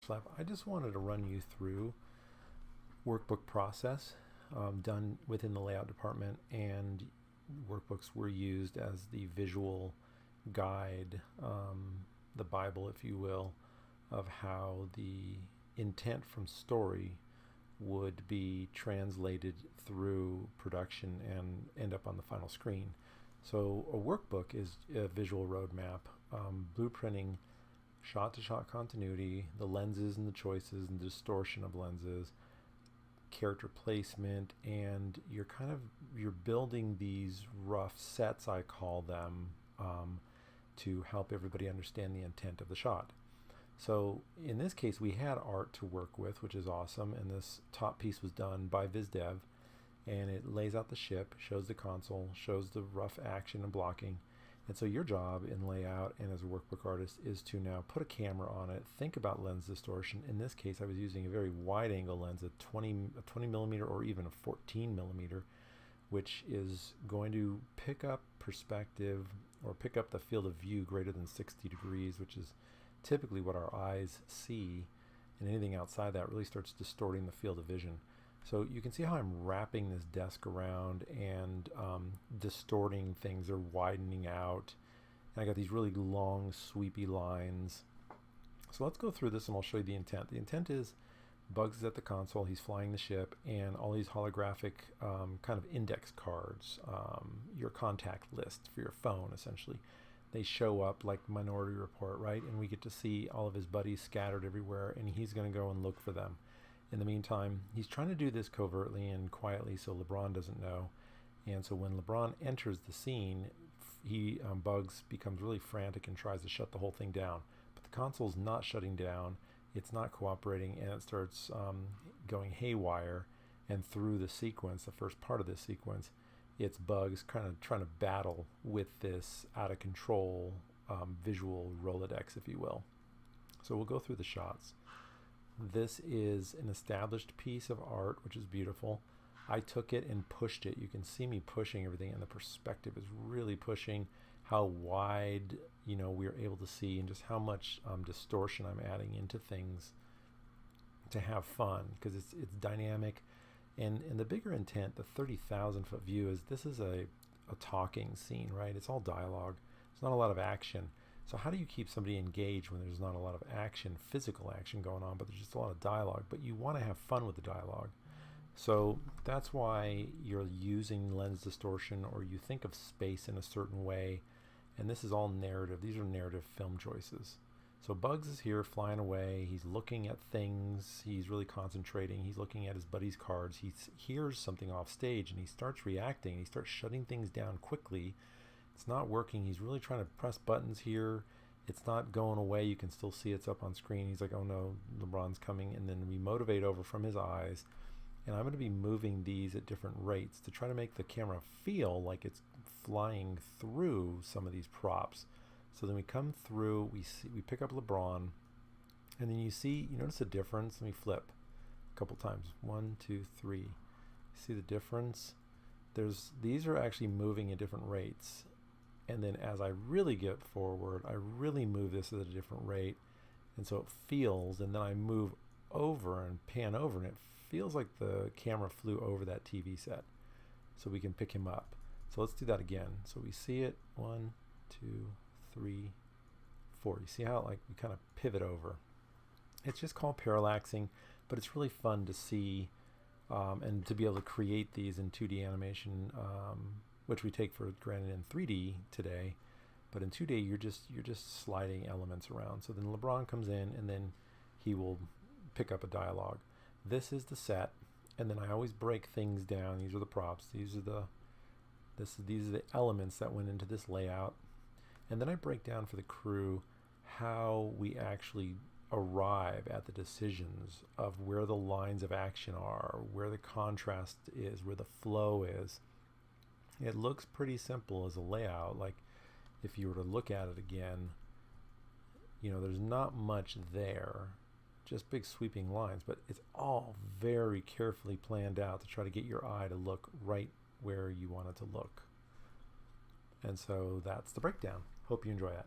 Flap. I just wanted to run you through workbook process done within the layout department, and workbooks were used as the visual guide, the Bible, if you will, of how the intent from story would be translated through production and end up on the final screen. So a workbook is a visual roadmap, blueprinting shot-to-shot continuity, the lenses and the choices and the distortion of lenses, character placement, and you're building these rough sets, I call them, to help everybody understand the intent of the shot. So in this case, we had art to work with, which is awesome, and this top piece was done by VizDev, and it lays out the ship, shows the console, shows the rough action and blocking. And so your job in layout and as a workbook artist is to now put a camera on it, think about lens distortion. In this case, I was using a very wide angle lens, a 20 millimeter or even a 14 millimeter, which is going to pick up perspective or pick up the field of view greater than 60 degrees, which is typically what our eyes see, and anything outside that really starts distorting the field of vision. So you can see how I'm wrapping this desk around and distorting things. They're widening out, and I got these really long sweepy lines. So let's go through this and I'll show you the intent. The intent is Bugs is at the console, he's flying the ship, and all these holographic kind of index cards, your contact list for your phone essentially. They show up like Minority Report, right? And we get to see all of his buddies scattered everywhere, and he's going to go and look for them. In the meantime, he's trying to do this covertly and quietly so LeBron doesn't know. And so when LeBron enters the scene, Bugs becomes really frantic and tries to shut the whole thing down. But the console's not shutting down, it's not cooperating, and it starts going haywire. And through the sequence, the first part of this sequence, it's Bugs kind of trying to battle with this out of control visual Rolodex, if you will. So we'll go through the shots. This is an established piece of art, which is beautiful. I took it and pushed it. You can see me pushing everything, and the perspective is really pushing how wide, we're able to see, and just how much distortion I'm adding into things to have fun, because it's dynamic. And the bigger intent, the 30,000 foot view, is this is a talking scene, right? It's all dialogue. There's not a lot of action. So how do you keep somebody engaged when there's not a lot of action, physical action going on, but there's just a lot of dialogue, but you want to have fun with the dialogue. So that's why you're using lens distortion, or you think of space in a certain way. And this is all narrative. These are narrative film choices. So Bugs is here flying away. He's looking at things. He's really concentrating. He's looking at his buddy's cards. He hears something off stage and he starts reacting. He starts shutting things down quickly. It's not working. He's really trying to press buttons here. It's not going away. You can still see it's up on screen. He's like, oh no, LeBron's coming. And then we motivate over from his eyes. And I'm going to be moving these at different rates to try to make the camera feel like it's flying through some of these props. So then we come through, we pick up LeBron, and then you notice a difference. Let me flip a couple times. 1, 2, 3. See the difference? These are actually moving at different rates. And then as I really get forward, I really move this at a different rate. And so it feels, and then I move over and pan over, and it feels like the camera flew over that TV set. So we can pick him up. So let's do that again. So we see it, 1, 2, 3, 4. You see how we kind of pivot over. It's just called parallaxing, but it's really fun to see and to be able to create these in 2D animation, which we take for granted in 3D today. But in 2D, you're just sliding elements around. So then LeBron comes in, and then he will pick up a dialogue. This is the set, and then I always break things down. These are the props. These are the elements that went into this layout. And then I break down for the crew how we actually arrive at the decisions of where the lines of action are, where the contrast is, where the flow is. It looks pretty simple as a layout. Like if you were to look at it again, there's not much there, just big sweeping lines, but it's all very carefully planned out to try to get your eye to look right where you want it to look. And so that's the breakdown. Hope you enjoy that.